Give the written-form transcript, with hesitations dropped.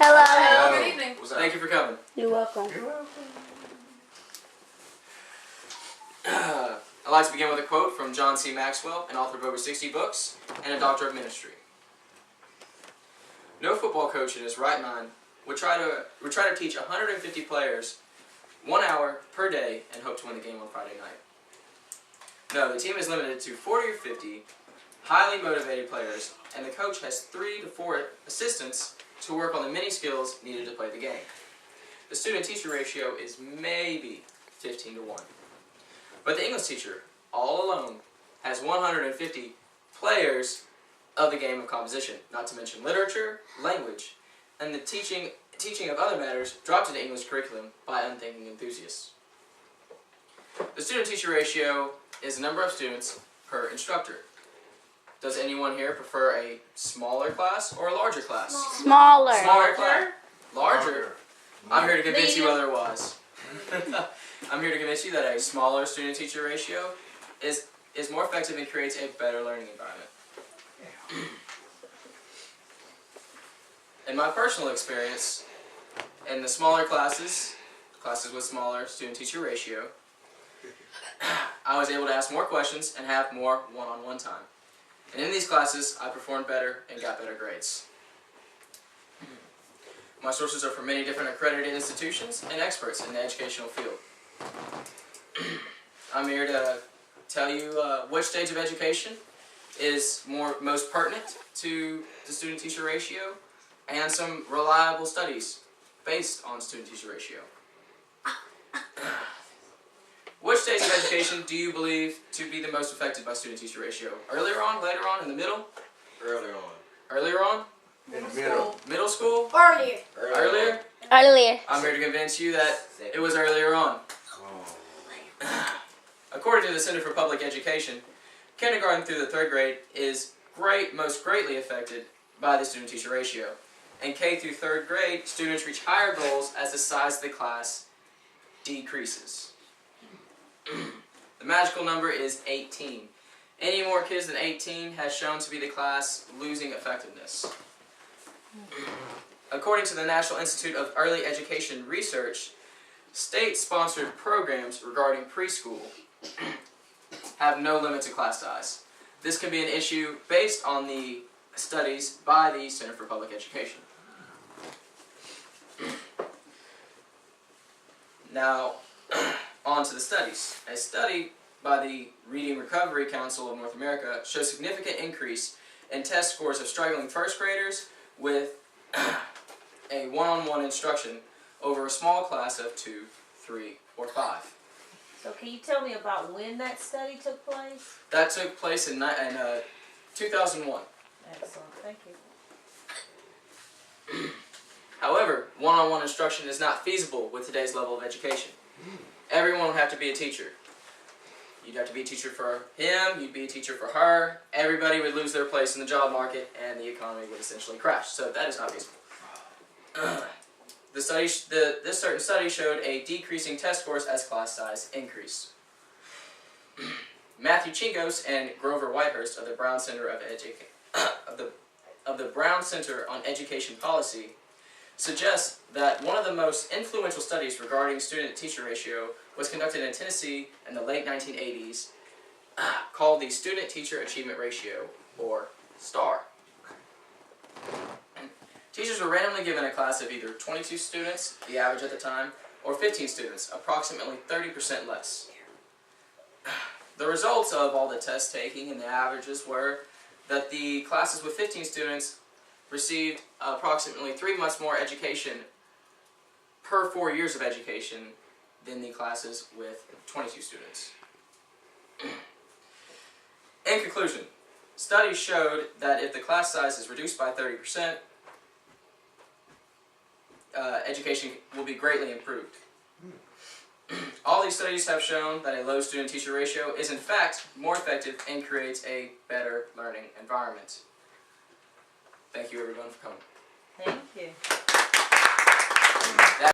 Hello. Hello. Good evening. Thank you for coming. You're welcome. I'd like to begin with a quote from John C. Maxwell, an author of over 60 books and a doctor of ministry. No football coach in his right mind would try to teach 150 players 1 hour per day and hope to win the game on Friday night. No, the team is limited to 40 or 50 highly motivated players, and the coach has 3 to 4 assistants to work on the many skills needed to play the game. The student-teacher ratio is maybe 15 to 1. But the English teacher, all alone, has 150 players of the game of composition, not to mention literature, language, and the teaching of other matters dropped into English curriculum by unthinking enthusiasts. The student-teacher ratio is the number of students per instructor. Does anyone here prefer a smaller class or a larger class? Smaller. Smaller class. Larger? I'm here to convince you otherwise. I'm here to convince you that a smaller student-teacher ratio is more effective and creates a better learning environment. In my personal experience, in the smaller classes with smaller student-teacher ratio, I was able to ask more questions and have more one-on-one time. And in these classes, I performed better and got better grades. My sources are from many different accredited institutions and experts in the educational field. I'm here to tell you which stage of education is most pertinent to the student-teacher ratio and some reliable studies based on student-teacher ratio. Which stage of education do you believe to be the most affected by student-teacher ratio? Earlier on, later on, in the middle? Earlier on. Earlier on? In the middle. Middle school? Earlier. Earlier? Earlier. I'm here to convince you that it was earlier on. According to the Center for Public Education, kindergarten through the 3rd grade is most greatly affected by the student-teacher ratio. In K through 3rd grade, students reach higher goals as the size of the class decreases. The magical number is 18. Any more kids than 18 has shown to be the class losing effectiveness. According to the National Institute of Early Education Research, state-sponsored programs regarding preschool have no limit to class size. This can be an issue based on the studies by the Center for Public Education. Now, on to the studies. A study by the Reading Recovery Council of North America shows significant increase in test scores of struggling first graders with a one-on-one instruction over a small class of 2, 3, or 5. So can you tell me about when that study took place? That took place in 2001. Excellent, thank you. However, one-on-one instruction is not feasible with today's level of education. Everyone would have to be a teacher. You'd have to be a teacher for him, you'd be a teacher for her, everybody would lose their place in the job market, and the economy would essentially crash. So that is not feasible. This certain study showed a decreasing test scores as class size increased. Matthew Chingos and Grover Whitehurst of the Brown Center of the Brown Center on Education Policy suggest that one of the most influential studies regarding student-teacher ratio was conducted in Tennessee in the late 1980s, called the Student-Teacher Achievement Ratio, or STAR. Teachers were randomly given a class of either 22 students, the average at the time, or 15 students, approximately 30% less. The results of all the test taking and the averages were that the classes with 15 students received approximately 3 months more education per 4 years of education than the classes with 22 students. In conclusion, studies showed that if the class size is reduced by 30%, education will be greatly improved. All these studies have shown that a low student-teacher ratio is in fact more effective and creates a better learning environment. Thank you everyone for coming. Thank you.